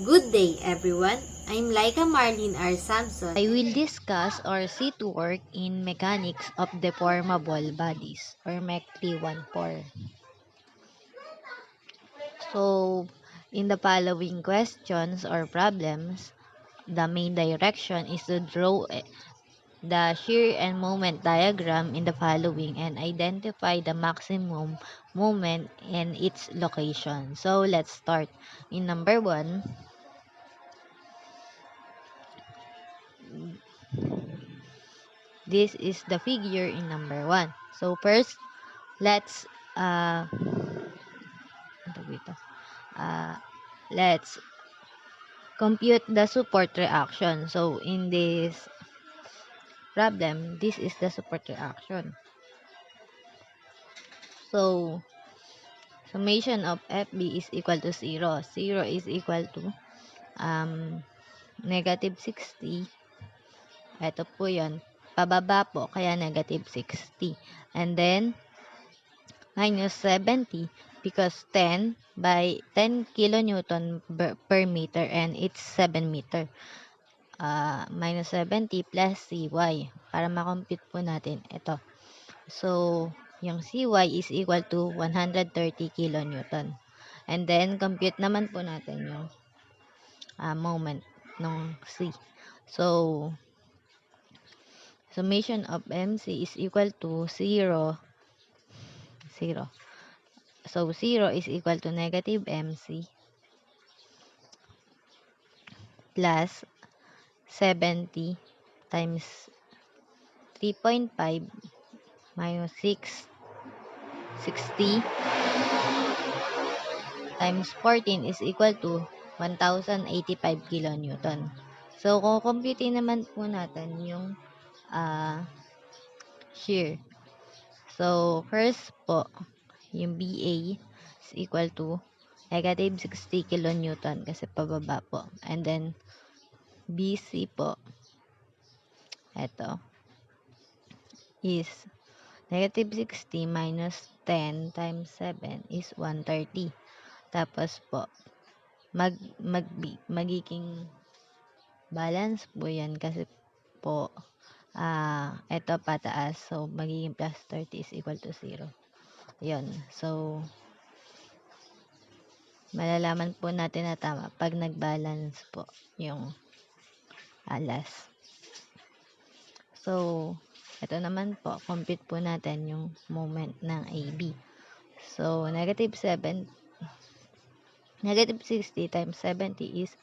Good day, everyone. I'm Laika Marlene R. Samson. I will discuss or see to work in mechanics of deformable bodies or MEC 314. So, in the following questions or problems, the main direction is to draw the shear and moment diagram in the following and identify the maximum moment and its location. So, let's start. In number 1, this is the figure in number 1. So, first, let's uh, uh, let's compute the support reaction. So, in this problem, this is the support reaction. So, summation of FB is equal to 0. 0 is equal to negative 60. Ito po yun. Pababa po, kaya negative 60. And then, minus 70 because 10 by 10 kilonewton per meter and it's 7 meter. Minus 70 plus CY. Para makompute po natin ito. So, yung CY is equal to 130 kilonewton. And then, compute naman po natin yung moment ng C. So, summation of MC is equal to 0. So, 0 is equal to negative MC plus 70 times 3.5 minus 60 times 14 is equal to 1,085 kilonewton. So, kung compute naman po natin yung shear. So, first po, yung BA is equal to negative 60 kilonewton kasi pababa po. And then, BC po, eto, is negative 60 minus 10 times 7 is 130. Tapos po, magiging balance po yan kasi po, ito pataas. So, magiging plus 30 is equal to 0. Yun. So, malalaman po natin na tama pag nag-balance po yung alas. So, ito naman po, compute po natin yung moment ng AB. So, negative 60 times 70 is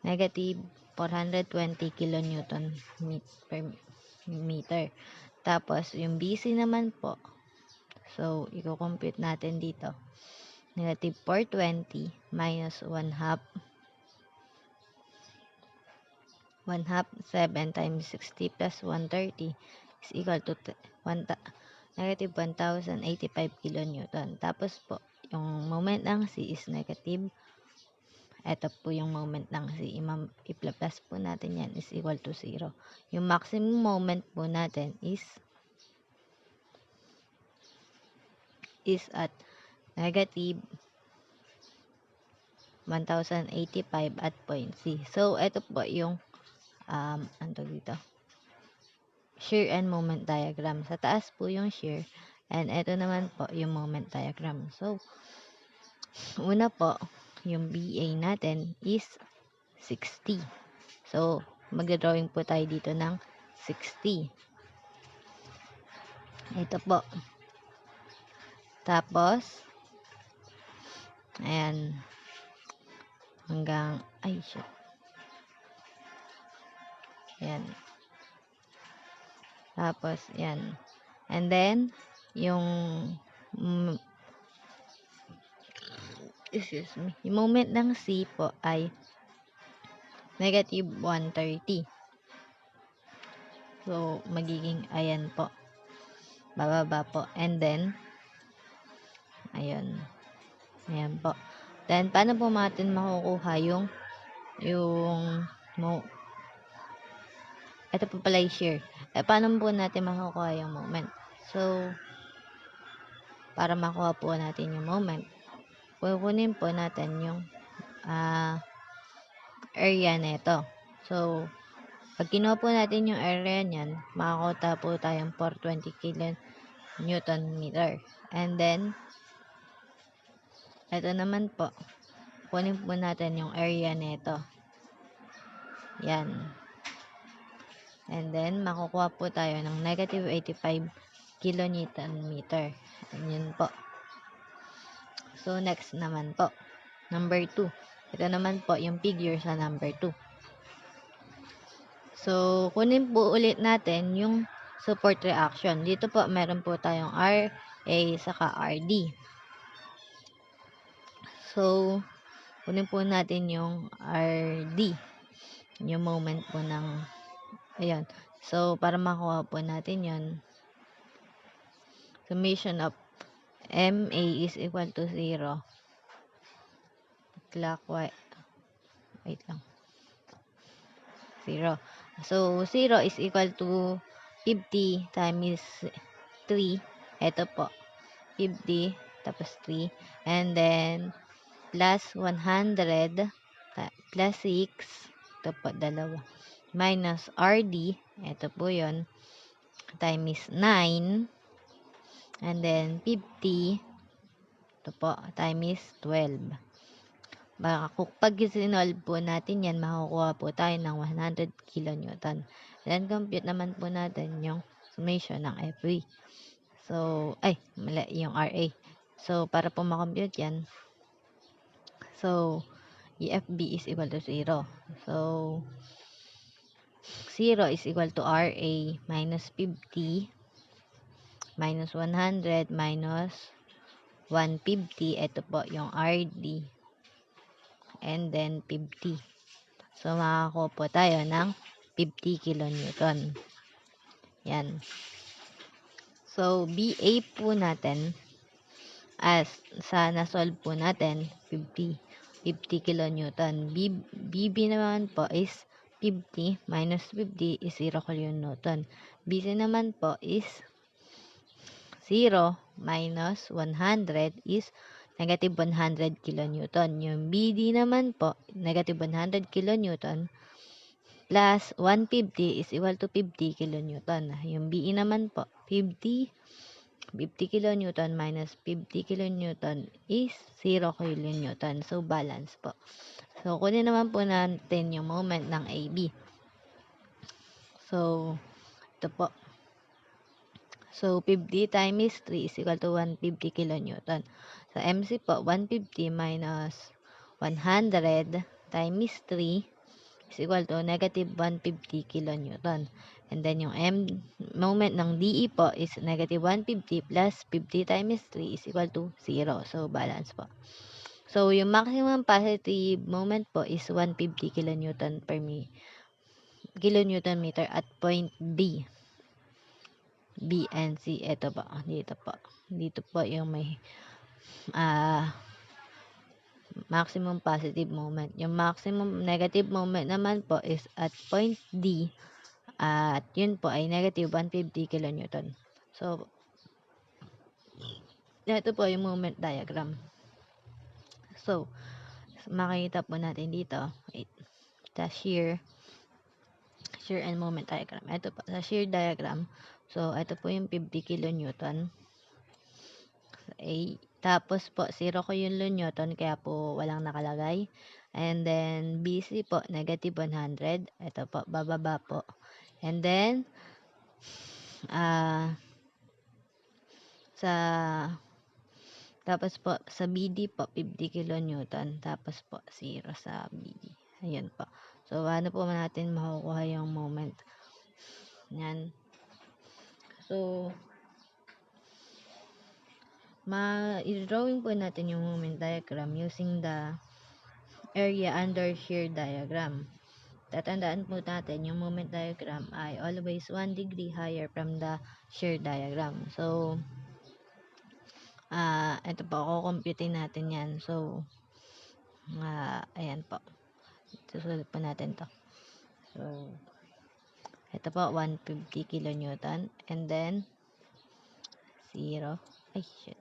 negative 420 kilonewton per meter. Tapos, yung BC naman po, so, i-compute natin dito. Negative 420 minus 1 half 7 times 60 plus 130 is equal to negative 1,085 kilonewton. Tapos po, yung moment ng C is negative. Ito po yung moment ng C. I-plus po natin yan is equal to 0. Yung maximum moment po natin is at negative 1,085 at point C. So, ito po yung dito? Shear and moment diagram. Sa taas po yung shear and ito naman po yung moment diagram. So, una po, yung BA natin is 60. So, magdodrawing po tayo dito ng 60. Ito po. Tapos, ayan, hanggang, ayan. Tapos, yan. And then, yung moment ng C po ay negative 130. So, magiging, ayan po. Bababa po. And then, ayun. Ayan po. Then, paano po natin makukuha yung ito po pala yung shear. Paano po natin makukuha yung moment? So, para makuha po natin yung moment, kukunin po natin yung area nito. So, pag kinuha po natin yung area niyan, makakuha po tayong 420 kilonewton meter. And then, ito naman po, kunin po natin yung area nito. Yan. And then, makukuha po tayo ng negative 85 kilonewton meter. Yun po. So, next naman po. Number 2. Ito naman po yung figure sa number 2. So, kunin po ulit natin yung support reaction. Dito po, meron po tayong RA saka RD. So, kunin po natin yung RD. Yung moment po ng, ayan. So, para makuha po natin yun, summation of MA is equal to 0. Clockwise. Wait lang. 0. So, 0 is equal to 50 times 3. Ito po. 50 tapos 3. And then, plus 100 plus 6. Ito po, dalawa. Minus RD. Ito po yun. Times 9. And then, 50. Ito po, times 12. Pag sinolve po natin yan, makukuha po tayo ng 100 kilonewton. Then, compute naman po natin yung summation ng FV. So, mali, yung RA. So, para po makompute yan, so, EFB is equal to 0. So, 0 is equal to RA minus 50 minus 100 minus 150. Ito po yung RD. And then 50. So, makakuha po tayo ng 50 kilonewton. Yan. So, BA po natin, as sa nasolve po natin, 50 kilonewton. BB naman po is 50 minus 50 is 0 kilonewton. BC naman po is 0 minus 100 is negative 100 kilonewton. Yung BD naman po, negative 100 kilonewton plus 150 is equal to 50 kilonewton. Yung BE naman po, 50 kilonewton minus 50 kilonewton is 0 kilonewton. So, balance po. So, kunin naman po natin yung moment ng AB. So, ito po. So, 50 times 3 is equal to 150 kilonewton. So, MC po, 150 minus 100 times 3 is equal to negative 150 kilonewton. And then, yung moment ng DE po is negative 150 plus 50 times 3 is equal to 0. So, balance po. So, yung maximum positive moment po is 150 kilonewton kilonewton meter at point B. B and C. Ito po. Dito po. Dito po yung may maximum positive moment. Yung maximum negative moment naman po is at point D. At yun po ay negative 150 kilonewton. So, ito po yung moment diagram. So, makikita po natin dito. Wait. The shear and moment diagram. Ito po. Sa shear diagram. So, ito po yung 50 kilonewton. Tapos po, 0 kilonewton, kaya po walang nakalagay. And then, BC po, negative 100. Ito po, bababa po. And then, tapos po, sa BD po, 50 kilonewton. Tapos po, 0 sa BD. Ayan po. So, ano po natin makukuha yung moment? Yan. So, i-drawing po natin yung moment diagram using the area under shear diagram. Tatandaan po natin yung moment diagram ay always 1 degree higher from the shear diagram. So, ito po, kukumputin natin yan. So, ayan po. Susulit po natin to. So, ito po, 150 kilonewton. And then, 0. Ay, shit.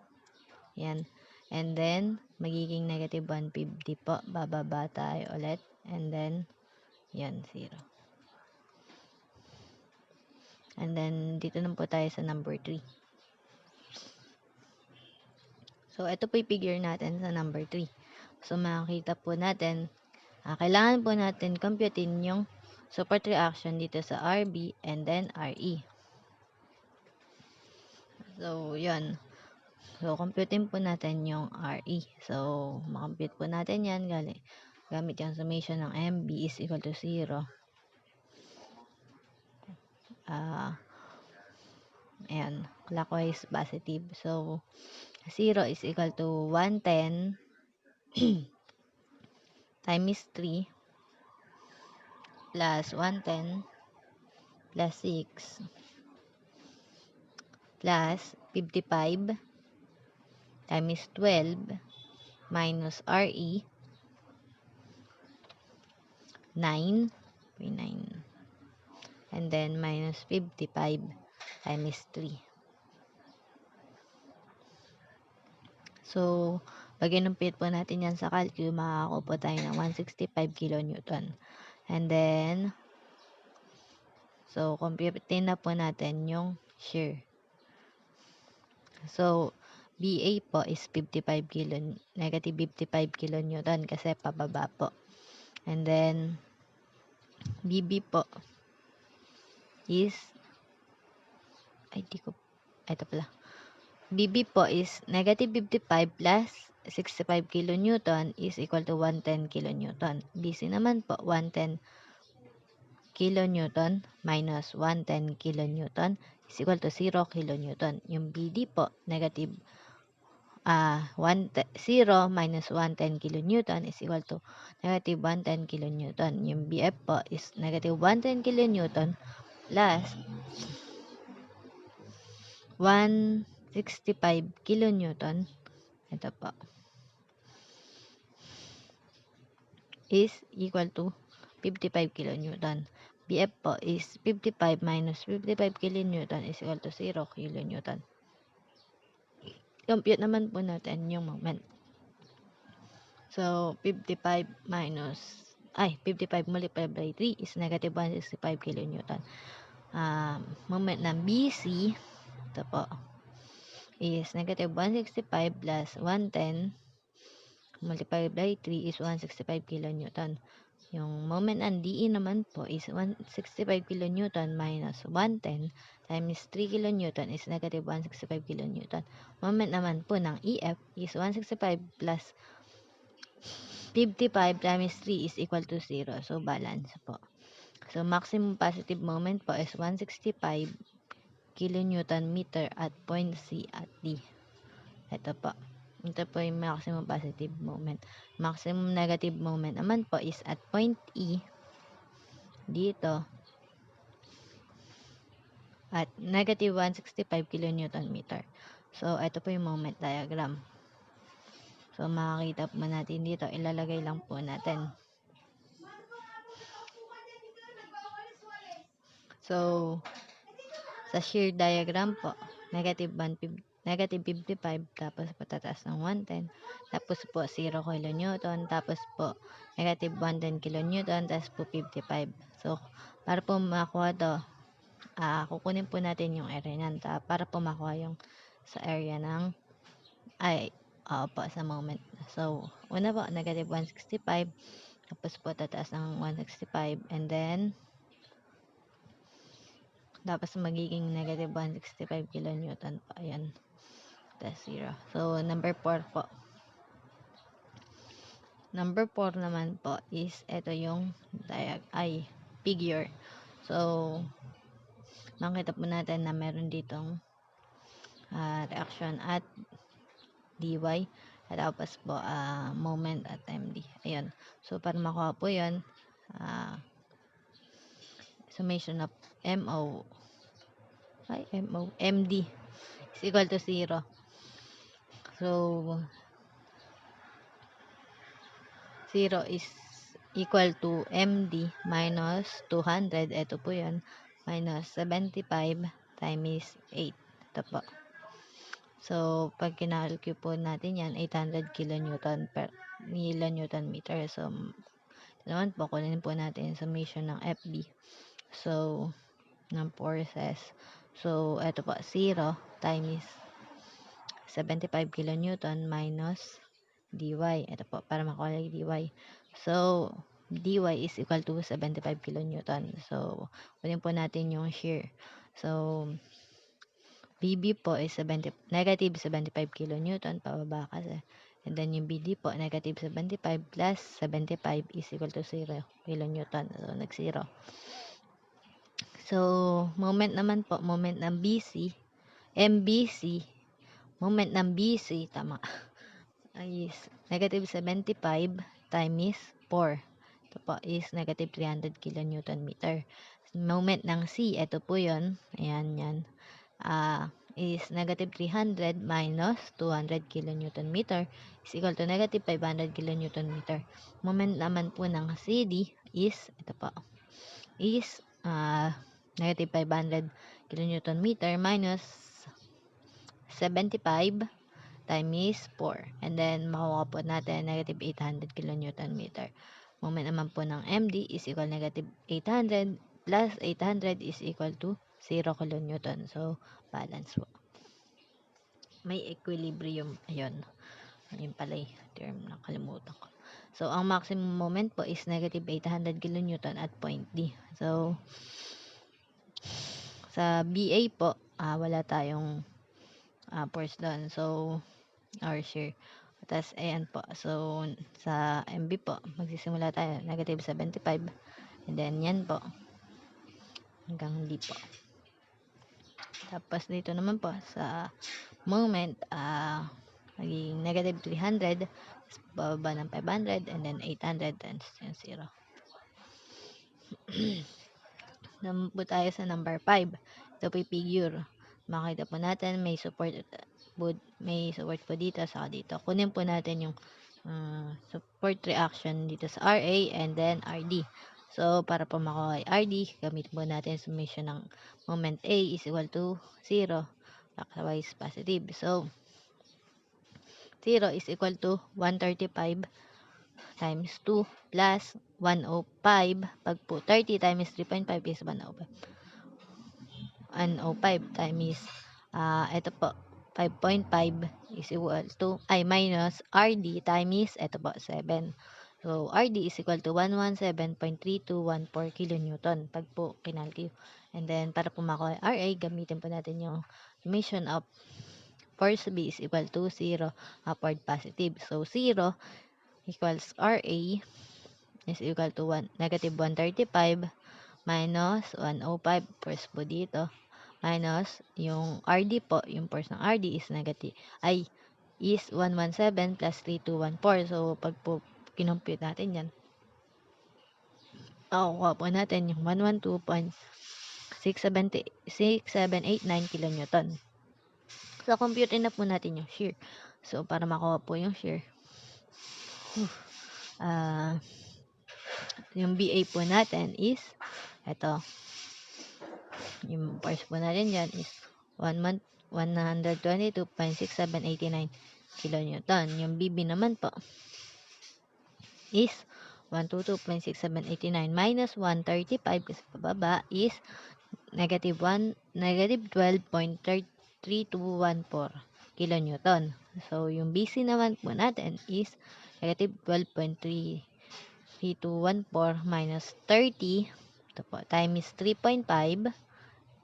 Yan. And then, magiging negative 150 po. Bababa tayo ulit. And then, yan, 0. And then, dito na po tayo sa number 3. So, ito po yung figure natin sa number 3. So, makikita po natin, kailangan po natin computein yung support reaction dito sa RB and then RE. So, yun. So, computein po natin yung RE. So, makompute po natin yan gamit yung summation ng MB is equal to 0. Ayan, clockwise positive. So, 0 is equal to 110 times 3 plus 110 plus 6 plus 55 times 12 minus RE 9 and then minus 55 times 3. So, pag inumpit po natin yan sa calcul, makakakuha po tayo ng 165 kilonewton. And then, so, computein na po natin yung shear. So, BA po is negative 55 kilonewton kasi pababa po. And then, BB po is, ito pala. BB po is negative 55 plus 65 kilonewton is equal to 110 kilonewton. BC naman po, 110 kilonewton minus 110 kilonewton is equal to 0 kilonewton. Yung BD po, negative 0 minus 110 kilonewton is equal to negative 110 kilonewton. Yung BF po is negative 110 kilonewton plus 165 kilonewton. Ito po. Is equal to 55 kilonewton. BF po is 55 minus 55 kilonewton is equal to 0 kilonewton. Compute naman po natin yung moment. So, 55 multiplied by 3 is negative 165 kilonewton. Moment ng BC, ito po, is negative 165 plus 110 multiplied by 3 is 165 kilonewton. Yung moment ng DE naman po is 165 kilonewton minus 110 times 3 kilonewton is negative 165 kilonewton. Moment naman po ng EF is 165 plus 55 times 3 is equal to 0. So, balance po. So, maximum positive moment po is 165 kilonewton meter at point C at D. Ito po. Ito po yung maximum positive moment. Maximum negative moment naman po is at point E dito at negative 165 kilonewton meter. So, ito po yung moment diagram. So, makakita po natin dito. Ilalagay lang po natin. So, sa shear diagram po, negative 55, tapos patataas ng 110, tapos po 0 kilonewton, tapos po negative 110 kilonewton, tapos po 55. So, para po makuha to, kukunin po natin yung area nyan, para po makuha yung sa area ng, sa moment. So, una po, negative 165, tapos po tataas ng 165, and then, tapos magiging negative 165 kilonewton po. Ayan. That's 0. So, number 4 po. Number 4 naman po is ito yung figure. So, makita po natin na meron ditong reaction at dy. At tapos po, moment at MD. Ayan. So, para makuha po yun, summation of MD is equal to 0. So, 0 is equal to MD minus 200. Ito po yun. Minus 75 times 8. Ito po. So, pag kinalculate po natin yan, 800 kilonewton per kilonewton meter. So, ito naman po, kunin po natin yung summation ng FB. So, ng forces. So, ito po, 0 times 75 kilonewton minus dy. Ito po, para makuha yung dy. So, dy is equal to 75 kilonewton. So, kunin po natin yung shear. So, BB po is negative 75 kilonewton, pababa kasi. And then yung BD po, negative 75 plus 75 is equal to 0 kilonewton. So, nag-0. So, moment naman po, moment ng BC, MBC, moment ng BC, tama, is negative 75 times 4. Ito po is negative 300 kilonewton meter. Moment ng C, ito po yun, ayan yan, is negative 300 minus 200 kilonewton meter is equal to negative 500 kilonewton meter. Moment naman po ng CD is, ito po, is negative 500 kilonewton meter minus 75 times 4. And then, makuha po natin negative 800 kilonewton meter. Moment naman po ng MD is equal negative 800 plus 800 is equal to 0 kilonewton. So, balance po. May equilibrium. Ayun. Ayun pala yung term. Nakalimutan ko. So, ang maximum moment po is negative 800 kilonewton at point D. So, sa BA po, wala tayong force doon. So, or shear. Tapos, ayan po. So, sa MB po, magsisimula tayo. Negative 75. And then, yan po. Hanggang D po. Tapos, dito naman po, sa moment, magiging negative 300. Tapos, bababa ng 500. And then, 800 times yung 0. Naman po tayo sa number 5. Ito po yung figure. Makita po natin, may support po dito sa dito. Kunin po natin yung support reaction dito sa RA and then RD. So, para po makuha RD, gamit po natin summation ng moment A is equal to 0, clockwise positive. So, 0 is equal to 135 times 2 plus 105. Pag po 30 times 3.5 is 105. 105 times, ito po, 5.5 is equal to, minus RD times, ito po, 7. So, RD is equal to 117.3214 kilonewton pag po kinalculate. And then, para po makuha RA, gamitin po natin yung summation of force B is equal to 0 upward positive. So, 0 equals RA is equal to negative 135 minus 105 force po dito minus yung RD po, yung force ng RD is negative, is 117 plus 3214. So, pag po kinompute natin yan, makukuha po natin yung 112.6789 kilonewton. So, compute na po natin yung shear. So, para makuha po yung shear, yung BA po natin is, ito, yung force po natin dyan is 122.6789 kilonewton. Yung BB naman po is 122.6789 minus 135 kasi pababa is negative 12.3214 kilonewton. So, yung BC naman po natin is negative 12.3214 minus 30, ito po, times 3.5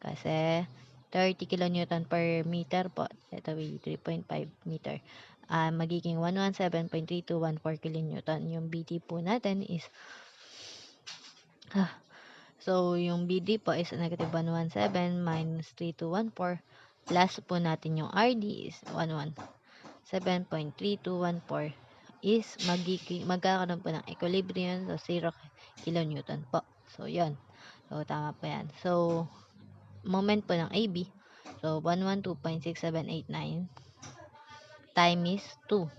kasi 30 kilonewton per meter po. Ito ay 3.5 meter. Magiging 117.3214 kilonewton. Yung BD po natin is so, yung BD po is negative 117 minus 3214 plus po natin yung RD is 117.3214 is magkakaroon po ng equilibrium so 0 kilonewton po. So, yun. So, tama po yan. So, moment po ng AB. So, 112.6789 times 2.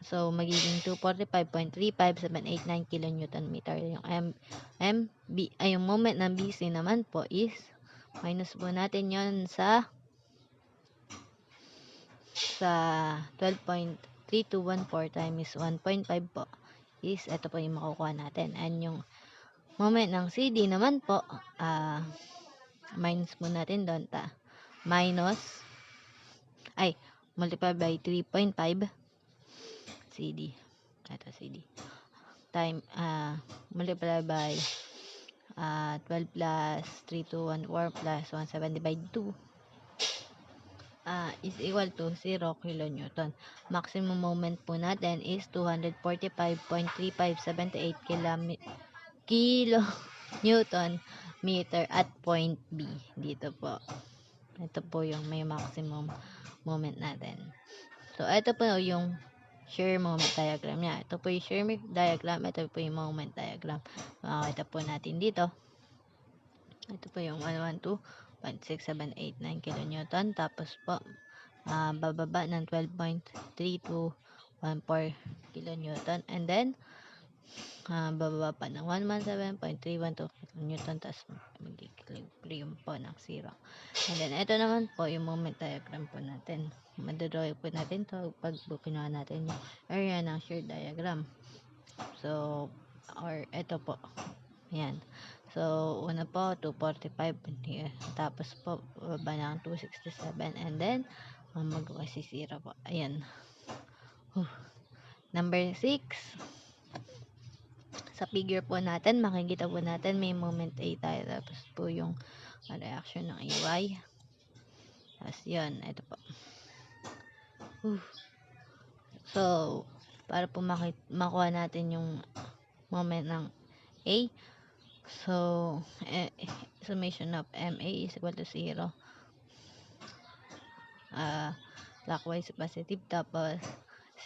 So, magiging 245.35789 kilonewton meter. Yung yung moment ng BC naman po is minus po natin yon sa sa 12.3214 times 1.5 po is ito po yung makukuha natin. And yung moment ng CD naman po, minus mo natin doon multiply by 3.5 CD. Ito CD. Time, multiply by 12 plus 3214 plus 170 by 2 is equal to 0 kilonewton. Maximum moment po natin is 245.3578 kilonewton meter at point B. Dito po. Ito po yung may maximum moment natin. So, ito po yung shear moment diagram niya. Ito po yung shear diagram. Ito po yung moment diagram. Makakita po natin dito. Ito po yung 112.6789 kilonewton. Tapos po, bababa ng 12.3214 kilonewton. And then, bababa pa ng 117.312 kilonewton. Tapos, mag-equilibrium po ng 0. And then, ito naman po yung moment diagram po natin. Madodrawing po natin to pag kinuha natin yung area ng shear diagram. So, or ito po. Ayan. So, una po, 245. Tapos po, baba ng 267. And then, mag-kasi 0 po. Ayan. Number 6. Sa figure po natin, makikita po natin may moment A tayo. Tapos po yung reaction ng AY. Tapos yun, ito po. So, para po makuha natin yung moment ng A, so, summation of MA is equal to 0. Clockwise positive, tapos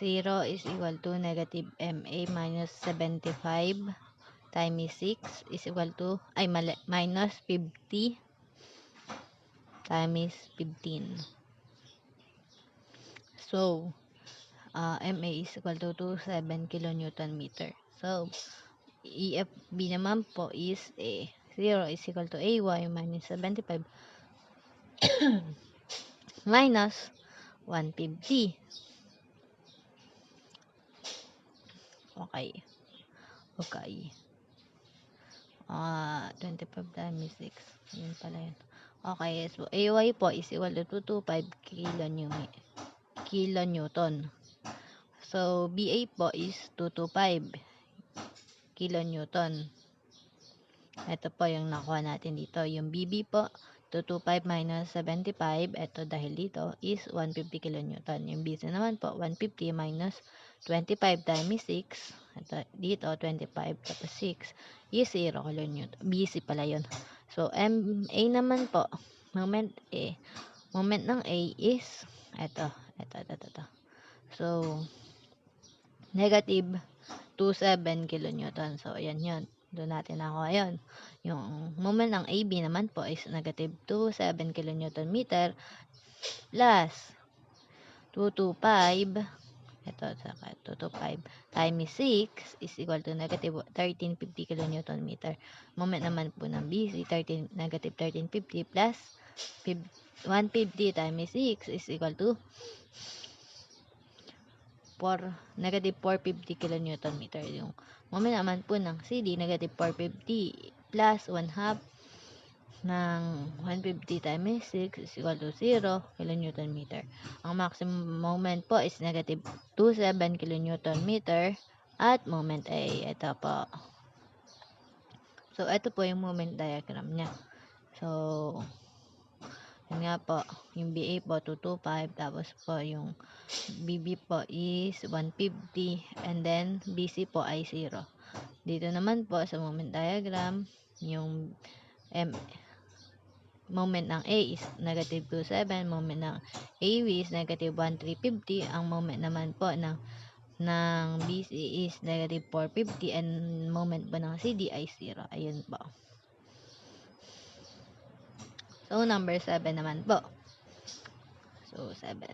0 is equal to negative MA minus 75 times 6 is equal to, minus 50 times 15. So, MA is equal to 27 kilonewton meter. So, EFB naman po is 0 is equal to AY minus 75 minus 150. Okay. 25 times 6. Yun pala yun. Okay, so AY po is equal to 225 kilonewton. So, BA po is 225 kilonewton. Ito po yung nakuha natin dito. Yung BB po, 225 minus 75. Ito dahil dito is 150 kilonewton. Yung BC naman po, 150 minus 25 times 6. Ito, dito, 25 tapos 6 is 0 kilonewton. BC pala yun. So, MA naman po, moment A. Moment ng A is, ito. So, negative 27 kilonewton. So, ayan yun. Doon natin nakuha yun. Yung moment ng AB naman po is negative 27 kilonewton meter plus 225. Ito, saka 225 times 6 is equal to negative 1350 kilonewton meter. Moment naman po ng BC, negative 1350 plus 150 times 6 is equal to negative 450 kilonewton meter. Yung moment naman po ng CD, negative 450 plus 1 half ng 150 times 6 is equal to 0 kilonewton meter. Ang maximum moment po is negative 27 kilonewton meter at moment A. Ito po. So, ito po yung moment diagram niya. So, yun nga po, yung BA po 225, tapos po yung BB po is 150, and then BC po ay 0. Dito naman po sa moment diagram, yung moment ng A is negative 27, moment ng AV is negative 1350, ang moment naman po ng BC is negative 450, and moment po ng CD ay 0. Ayun po. So, number 7 naman po. So, 7.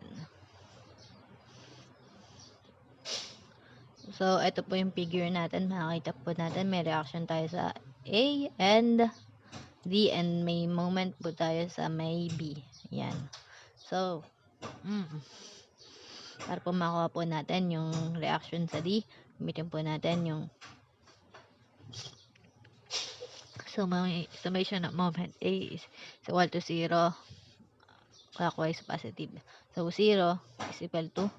So, ito po yung figure natin. Makikita po natin may reaction tayo sa A and D, and may moment po tayo sa may B. Yan. So, Para po makuha po natin yung reaction sa D, gamitin po natin yung summation of moment A is equal to 0, clockwise positive. So 0 is equal to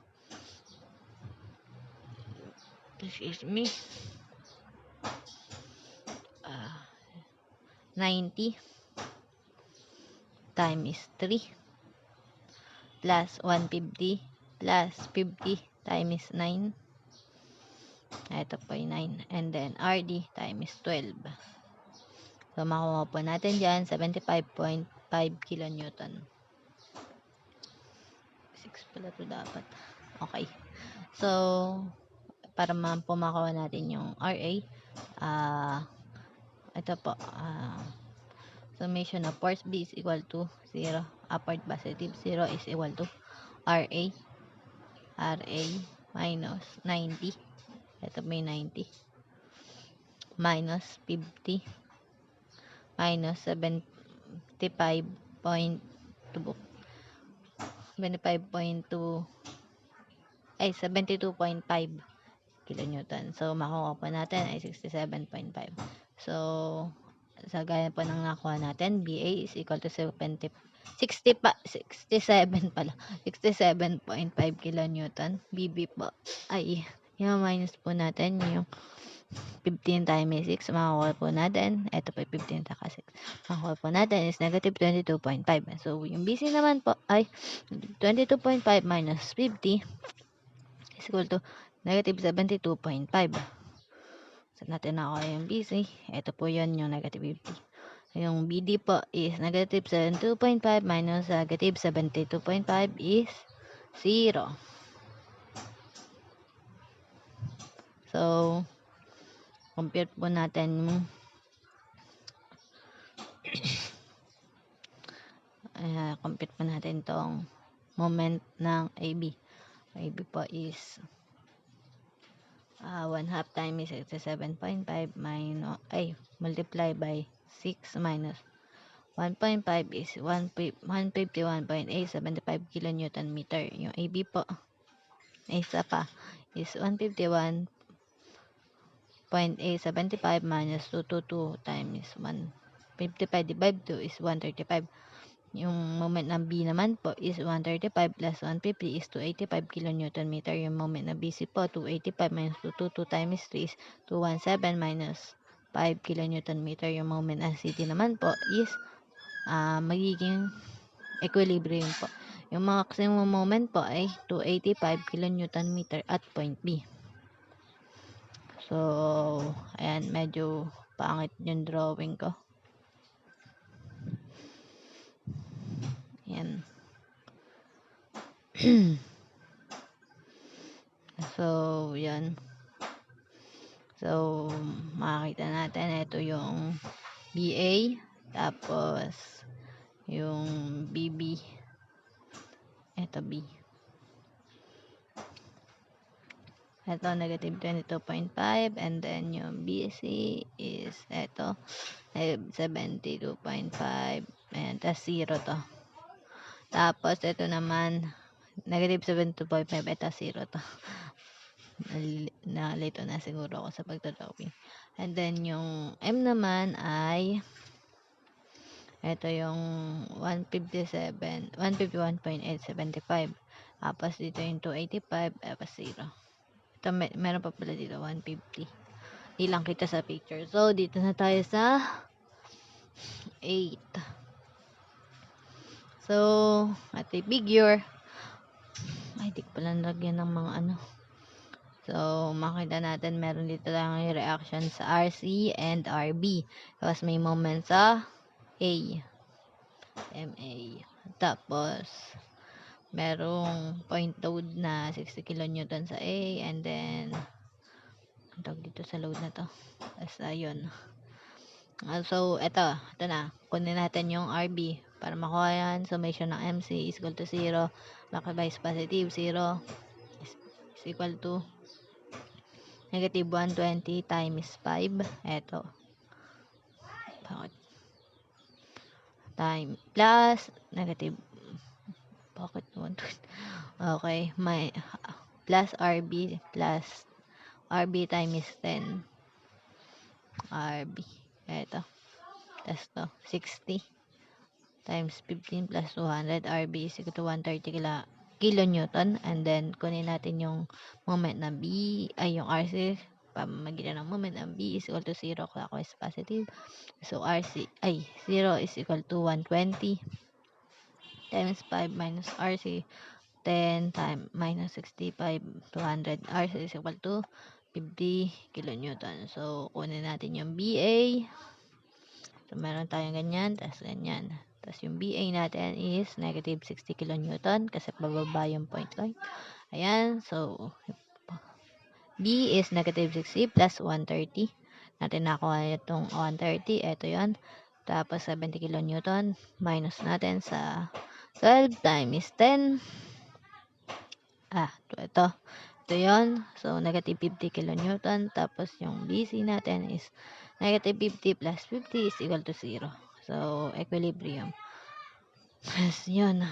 90 times 3 plus 150 plus 50 times 9. Ito po yung 9. And then RD times 12. So makuha po natin dyan 75.5 kilonewton. 6 pala to dapat. Okay. So, para po makuha natin yung RA, ito po, summation of force B is equal to 0. Upward positive 0 is equal to RA minus 90. Ito may 90. Minus 50. Minus 75.2. 72.5 kilonewton. So, makuha po natin ay 67.5. So, sa gaya po ng nakuha natin, BA is equal to 67 pala. 67.5 kilonewton. BB po ay yung minus po natin yung 15 times 6. Makuha po natin, ito po 15 saka 6. Makuha po natin is negative 22.5. So, yung BC naman po ay 22.5 minus 50 is equal to negative 72.5. So, natin nakuha yung BC. Ito po yun, yung negative 50. Yung BD po is negative 72.5 minus negative 72.5 is 0. So, compute po natin yung compute po natin tong moment ng AB. AB po is 1/2 times 67.5 multiply by 6 minus 1.5 is 151.875 kilonewton meter. Yung AB po, isa pa, is 151.875 minus 222 times 155 divided 2 is 135. Yung moment ng B naman po is 135 plus 150 is 285 kilonewton meter. Yung moment ng BC po, 285 minus 222 times 3 is 217 minus 5 kilonewton meter. Yung moment ng CD naman po is magiging equilibrium po. Yung maximum moment po ay 285 kilonewton meter at point B. So, ayan, medyo pangit yung drawing ko. Ayan. So, yan. So, makikita natin, ito yung BA, tapos yung BB, ito B. Ito, negative 22.5, and then yung BC is, ito, 72.5, and tas 0 to. Tapos, ito naman, negative 72.5, ito 0 to. Nalito na siguro ako sa pagdodrawing. And then, yung M naman ay, ito yung 151.875. Tapos, dito yung 285, tapos 0. Ito, meron pa pala dito, 150. Di lang kita sa picture. So, dito na tayo sa 8. So, at the figure, ay, di ko pala nalagyan ng mga ano. So, makita natin, meron dito lang yung reaction sa RC and RB. Tapos, may moment sa A. MA. Tapos, merong point load na 60 kilonewton sa A. And then, ang tawag dito sa load na to. Tapos, ayun. So, ito na. Kunin natin yung RB para makuha yan. Summation ng MC is equal to 0. Clockwise positive 0 is equal to negative 120 times 5. Ito. Time plus negative Bakit 120? Okay, may plus RB times 10. RB. Eto. Tas to, 60 times 15 plus 200. RB is equal to 130 kilonewton. And then, kunin natin yung moment na B, ay yung RC, pamamagitan ng moment ng B is equal to 0 clockwise positive. So, 0 is equal to 120 times 5 minus RC, 10 times minus 65, 200. RC is equal to 50 kilonewton. So, kunin natin yung BA. So, meron tayong ganyan, tas ganyan. Tas yung BA natin is negative 60 kilonewton kasi bababa yung point light. Ayan, so, B is negative 60 plus 130. Natin nakuha itong 130. Ito yon. Tapos 70 kilonewton. Minus natin sa 12 times 10. Ito. Ito yun. So, negative 50 kilonewton. Tapos yung BC natin is negative 50 plus 50 is equal to 0. So, equilibrium. Yes, yun.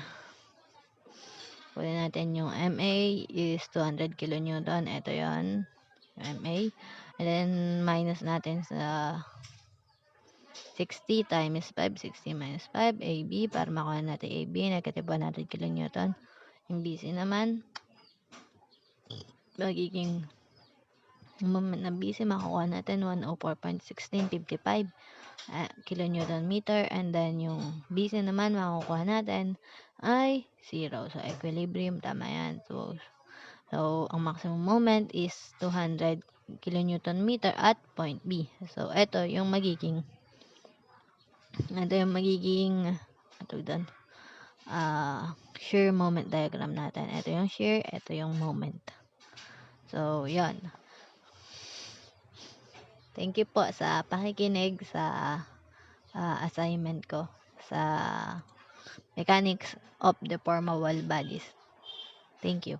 Kunin natin yung MA is 200 kilonewton. Ito yun. Yung MA. And then, minus natin sa 60 times 5. 60 minus 5. AB. Para makuha natin AB. Negative 100 kilonewton. Yung BC naman, magiging moment ng BC, makukuha natin 104.1655 kilonewton meter. And then, yung BC naman, makukuha natin ay 0. So, equilibrium. Tama yan. So, ang maximum moment is 200 kilonewton meter at point B. So, ito yung magiging shear moment diagram natin. Ito yung shear, ito yung moment. So, yan. Thank you po sa pakikinig sa assignment ko sa mechanics of the formable bodies. Thank you.